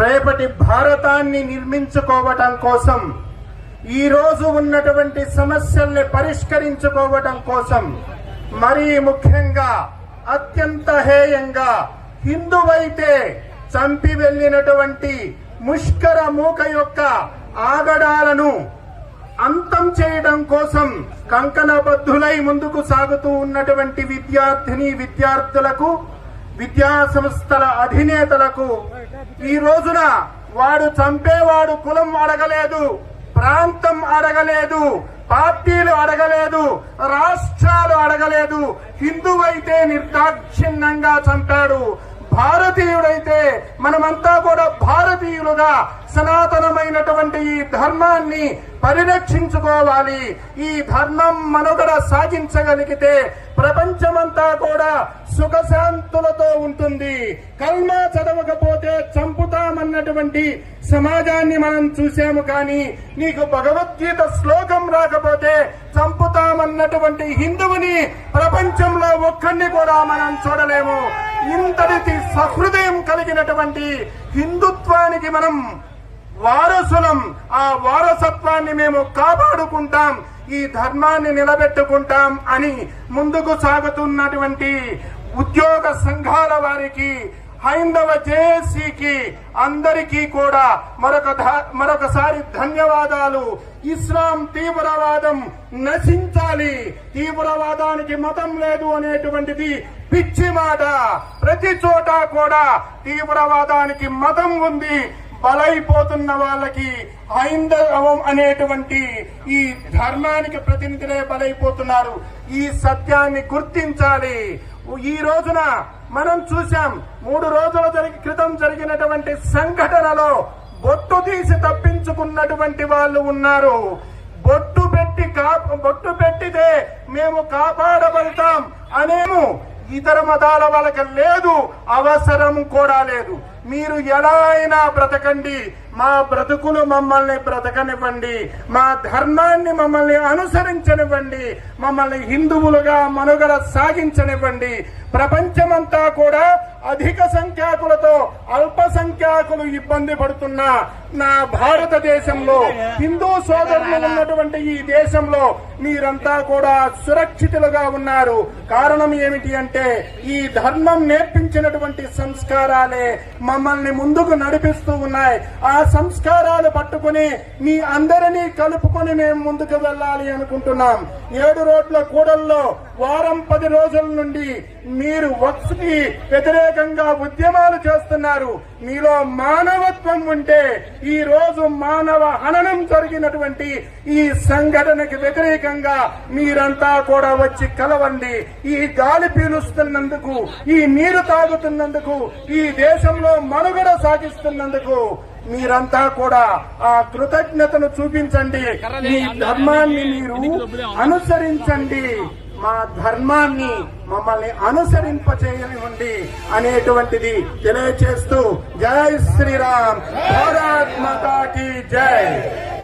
రేపటి భారతాన్ని నిర్మించుకోవటం కోసం, ఈ రోజు ఉన్నటువంటి సమస్యల్ని పరిష్కరించుకోవటం కోసం, మరీ ముఖ్యంగా అత్యంత హేయంగా హిందువైతే చంపి వెళ్లినటువంటి ముష్కర మూక యొక్క ఆగడాలను అంతం చేయడం కోసం కంకణబద్ధులై ముందుకు సాగుతూ ఉన్నటువంటి విద్యార్థులకు, విద్యా సంస్థల అధినేతలకు ఈ రోజున వాడు చంపేవాడు కులం అడగలేదు, ప్రాంతం అడగలేదు, పార్టీలు అడగలేదు, రాష్ట్రాలు అడగలేదు. హిందువైతే నిర్దాక్షిణ్యంగా చంపాడు. భారతీయుడైతే మనమంతా కూడా భారతీయులుగా సనాతనమైనటువంటి ఈ ధర్మాన్ని పరిరక్షించుకోవాలి. ఈ ధర్మం మనుగడ సాగించగలిగితే ప్రపంచమంతా కూడా సుఖశాంతులతో ఉంటుంది. కల్మా చదవకపోతే చంపుతామన్నటువంటి సమాజాన్ని మనం చూసాము. కానీ నీకు భగవద్గీత శ్లోకం రాకపోతే చంపుతామన్నటువంటి హిందువుని ప్రపంచంలో ఒక్కడిని కూడా మనం చూడలేము. ఇంతటి సహృదయం కలిగినటువంటి హిందుత్వానికి మనం వారసులం. ఆ వారసత్వాన్ని మేము కాపాడుకుంటాం, ఈ ధర్మాన్ని నిలబెట్టుకుంటాం అని ముందుకు సాగుతున్నటువంటి ఉద్యోగ సంఘాల వారికి, హైందవ జేఏసీకి అందరికీ కూడా మరొకసారి ధన్యవాదాలు. ఇస్లాం తీవ్రవాదం నశించాలి. తీవ్రవాదానికి మతం లేదు అనేటువంటిది పిచ్చి మాట. ప్రతి చోట కూడా తీవ్రవాదానికి మతం ఉంది. బలైపోతున్న వాళ్ళకి హైందవం అనేటువంటి ఈ ధర్మానికి ప్రతినిధులే బలైపోతున్నారు. ఈ సత్యాన్ని గుర్తించాలి. ఈ రోజున మనం చూసాం, 3 రోజుల క్రితం జరిగినటువంటి సంఘటనలో బొట్టు తీసి తప్పించుకున్నటువంటి వాళ్ళు ఉన్నారు. బొట్టు పెట్టితే మేము కాపాడబడతాం అనేము ఇతర మతాల వాళ్ళకి లేదు, అవసరం కూడా లేదు. మీరు ఎలా అయినా బ్రతకండి, మా బ్రతుకులు మమ్మల్ని బ్రతకనివ్వండి, మా ధర్మాన్ని మమ్మల్ని అనుసరించనివ్వండి, మమ్మల్ని హిందువులుగా మనుగడ సాగించనివ్వండి. ప్రపంచమంతా కూడా అధిక సంఖ్యాకులతో అల్పసంఖ్యాకులు ఇబ్బంది పడుతున్న నా భారతదేశంలో, హిందూ సోదరులు ఉన్నటువంటి ఈ దేశంలో మీరంతా కూడా సురక్షితులుగా ఉన్నారు. కారణం ఏమిటి అంటే ఈ ధర్మం నేర్పించినటువంటి సంస్కారాలే మమ్మల్ని ముందుకు నడిపిస్తూ ఉన్నాయి. ఆ సంస్కారాలు పట్టుకుని మీ అందరినీ కలుపుకొని మేము ముందుకు వెళ్ళాలి అనుకుంటున్నాం. 7 రోడ్ల కూడల్లో వారం 10 రోజుల నుండి మీరు వక్ఫ్కి వ్యతిరేకంగా ఉద్యమాలు చేస్తున్నారు. మీలో మానవత్వం ఉంటే ఈ రోజు మానవ హననం జరిగినటువంటి ఈ సంఘటనకి వ్యతిరేకంగా మీరంతా కూడా వచ్చి కలవండి. ఈ గాలి పీలుస్తున్నందుకు, ఈ నీరు తాగుతున్నందుకు, ఈ దేశంలో మనుగడ సాగిస్తున్నందుకు మీరంతా కూడా ఆ కృతజ్ఞతను చూపించండి. మీ ధర్మాన్ని మీరు అనుసరించండి, మా ధర్మాన్ని మమ్మల్ని అనుసరింపచేయనివ్వండి అనేటువంటిది తెలియచేస్తూ జై శ్రీరామ్, భారత్ మాతా కీ జై.